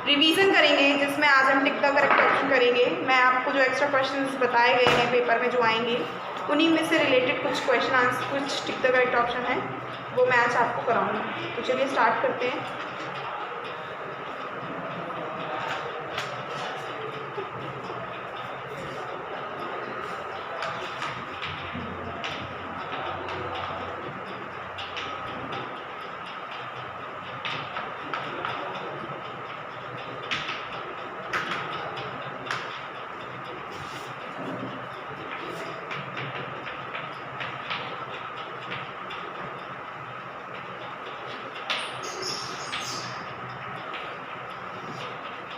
Revision करेंगे जिसमें आज हम टिक द करेक्ट ऑप्शन करेंगे। मैं आपको जो एक्स्ट्रा क्वेश्चंस बताए गए हैं पेपर में जो आएंगे उन्हीं में से रिलेटेड कुछ क्वेश्चन आंसर, कुछ टिक द करेक्ट ऑप्शन है वो मैं आज आपको कराऊंगी। तो चलिए स्टार्ट करते हैं।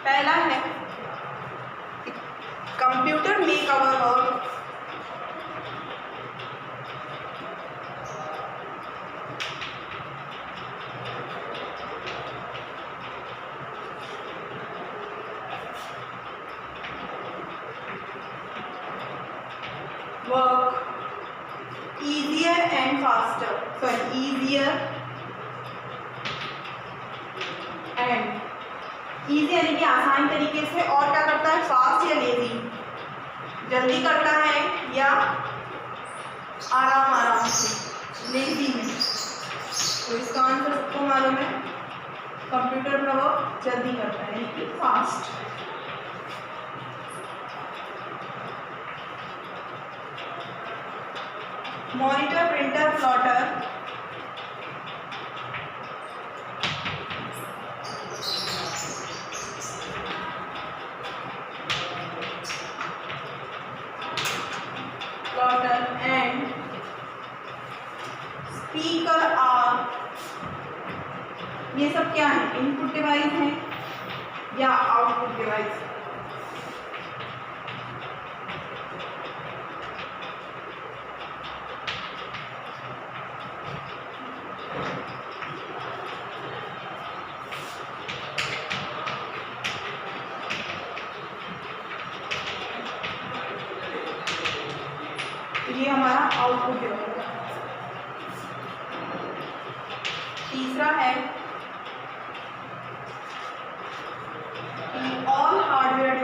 पहला है computer make our work easier and faster, easier and easy यानी कि आसान तरीके से, और क्या करता है फास्ट या लेजी, जल्दी करता है या आराम आराम से, लेजी में। तो इसका आंसर सबको मालूम है, कंप्यूटर का वर्क जल्दी करता है यानी कि fast. Monitor, printer, plotter and speaker are, ये सब क्या है, इनपुट डिवाइस है या आउटपुट डिवाइस? ये हमारा आउटपुट डिवाइस है। तीसरा है all hardware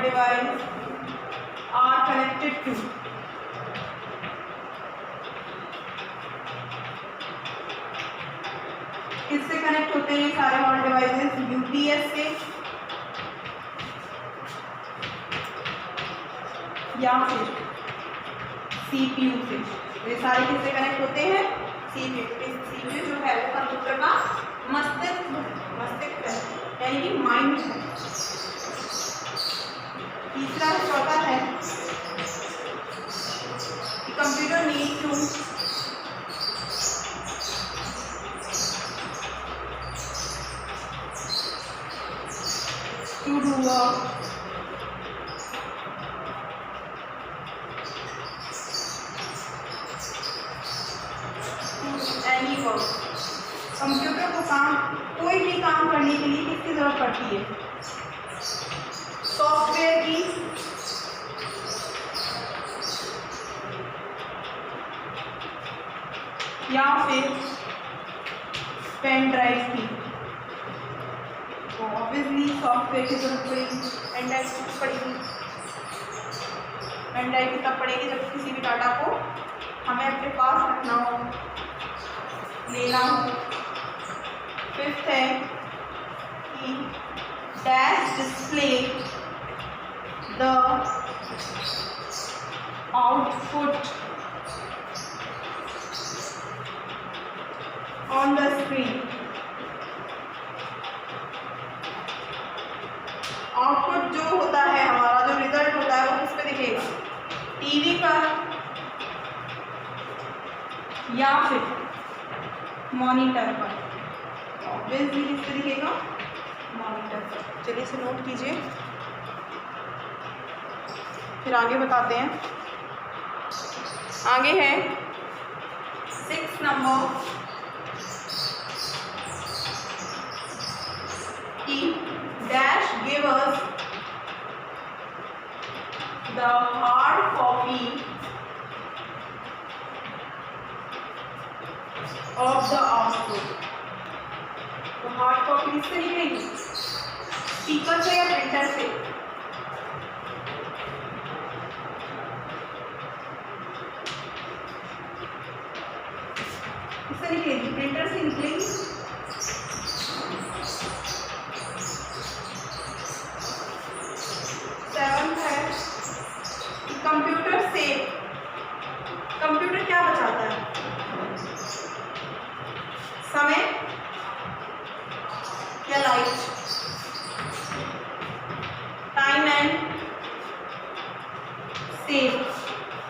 device are connected to, किससे कनेक्ट होते हैं सारे ऑल डिवाइसेस? यूपीएस से या फिर सीपीयू से। ये सारे किससे कनेक्ट होते हैं? सीपीयू। सीपीयू जो है वो कंप्यूटर का मस्तिष्क है यानी कि माइंड है। तीसरा चौथा है कि computer need to do work any work। Computer को कोई भी काम करने के लिए किसकी जरूरत पड़ती है? सॉफ्टवेयर की या फिर पेन ड्राइव की। तो ऑब्वियसली सॉफ्टवेयर की जरूरत पड़ेगी, पेन ड्राइव की पड़ेगी। पेन ड्राइव की तब पड़ेगी जब किसी भी डाटा को हमें अपने पास रखना हो, लेना हो। फिफ्थ है कि dash display the output on the screen. Output जो होता है हमारा, जो रिजल्ट होता है वो किस पे दिखेगा? टीवी पर या फिर मॉनिटर पर। ऑब्वियसली किस पे दिखेगा? मॉनिटर पर। चलिए इसे नोट कीजिए, फिर आगे बताते हैं। आगे है 6 नंबर कि dash give us the hard copy of the output. तो हार्ड कॉपी किससे निकलेगी? स्पीकर से या प्रिंटर से? किससे निकलेगी? प्रिंटर से निकलेगी। सेवंथ है कंप्यूटर से। कंप्यूटर क्या बचाता है? समय या light? Time and save.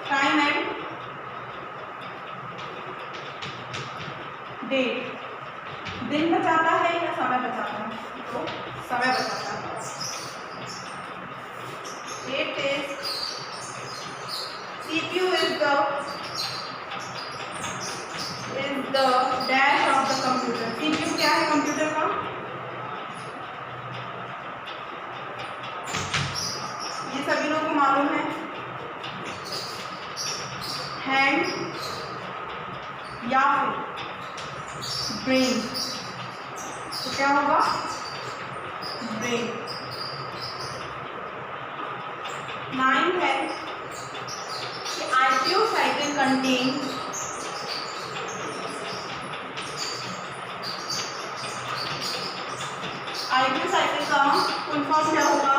Time and date. दिन बचाता है या समय बचाता है? तो समय बचाता है। It is CPU is the dash of the computer। CPU क्या है कंप्यूटर का? ये सभी लोगों को मालूम है। हैंड या फिर ब्रेन। तो क्या होगा? ब्रेन। 9 है कि IPO cycle contain IPO cycle का फुल फॉर्म क्या होगा?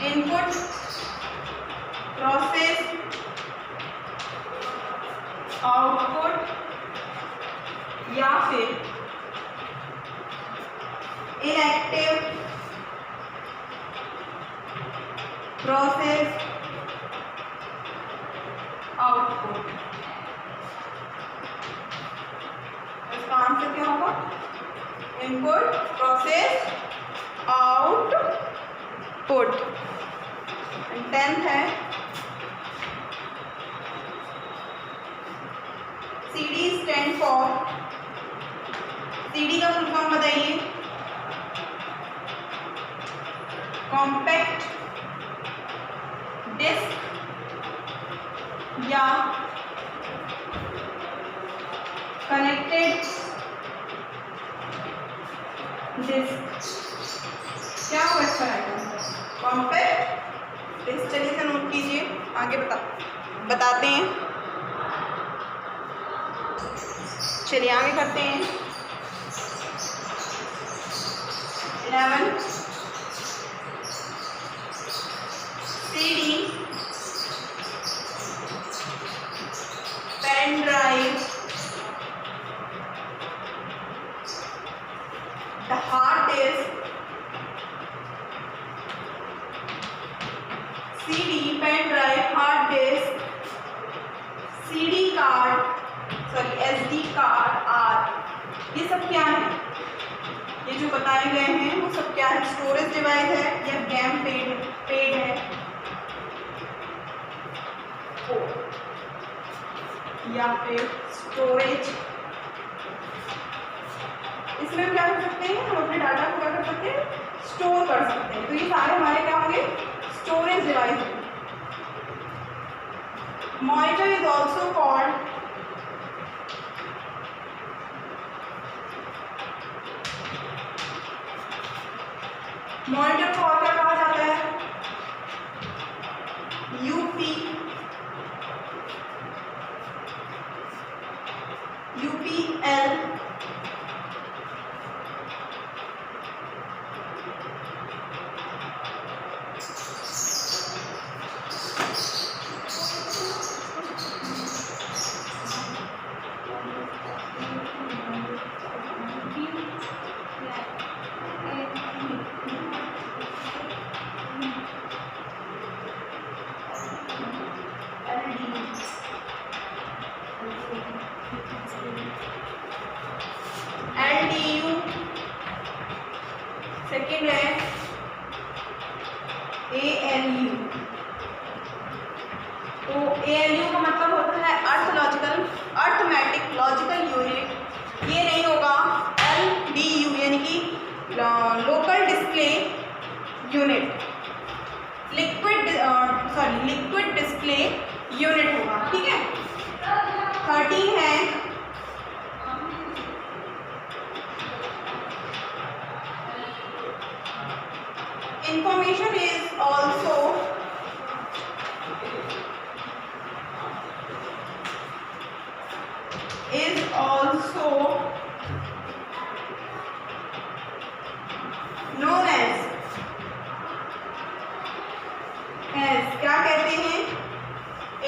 इनपुट प्रोसेस आउटपुट या फिर इनएक्टिव प्रोसेस आउटपुट। इसका आंसर क्या होगा? Input process output. 10th है CD स्टैंड फॉर। CD का फुल फॉर्म बताइए। कॉम्पैक्ट डिस्क या कनेक्टेड डिस्क? क्या वर्ड पर आएगा? Compact disc. चलिए इसे नोट कीजिए, आगे बताते हैं। चलिए आगे करते हैं। 11 CD pen drive the hard disk. CD pen drive hard disk CD card SD card are. ये सब क्या है? ये जो बताए गए हैं वो सब क्या है? स्टोरेज डिवाइस है या गेम पेड है या फिर स्टोरेज? इसमें हम क्या कर सकते हैं? हम अपने डाटा को क्या कर सकते हैं? स्टोर कर सकते हैं। तो ये सारे हमारे क्या होंगे? Storage device. Monitor is also called monitor को और क्या कहा जाता है? UPL LDU। सेकेंड है ALU। तो ALU का मतलब होता है अर्थमेटिक लॉजिकल यूनिट। ये नहीं होगा LDU यानी कि local display unit. Liquid display unit होगा। ठीक है। 13 है information is also known as क्या कहते हैं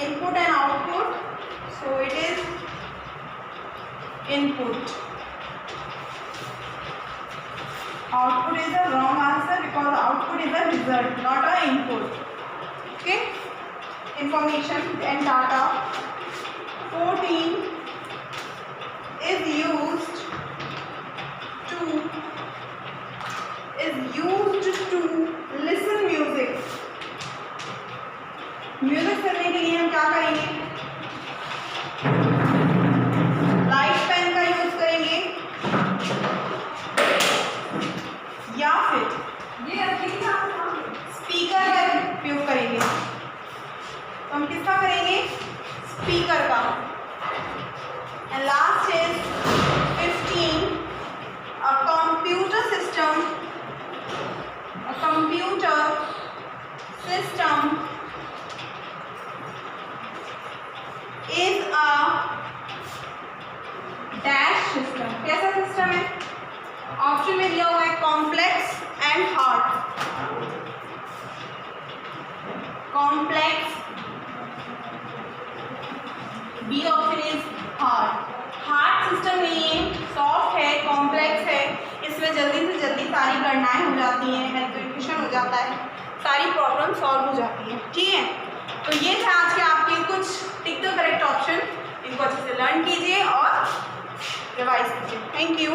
input and output. So it is input. Output is the wrong answer because output is the result, not a input. Okay. Information and data. 14 is used to listen music. Music सुनने के लिए हम क्या करेंगे? Light pen का use करेंगे या फिर स्पीकर का उपयोग करेंगे. तो हम किसका करेंगे? स्पीकर का. And last is 15 a computer system is a dash system. कैसा सिस्टम है? ऑप्शन में दिया हुआ है complex and hard. Complex, B option is hard. Hard system नहीं है, सॉफ्ट है, कॉम्प्लेक्स है. इसमें जल्दी से जल्दी सारी गणनाएं हो जाती हैं, मैथमेटिक्स हो जाता है, सारी प्रॉब्लम सॉल्व हो जाती है. ठीक है. तो ये थे आज के आपके कुछ टिक द करेक्ट ऑप्शन. इनको अच्छे से लर्न कीजिए और रिवाइज कीजिए. Thank you.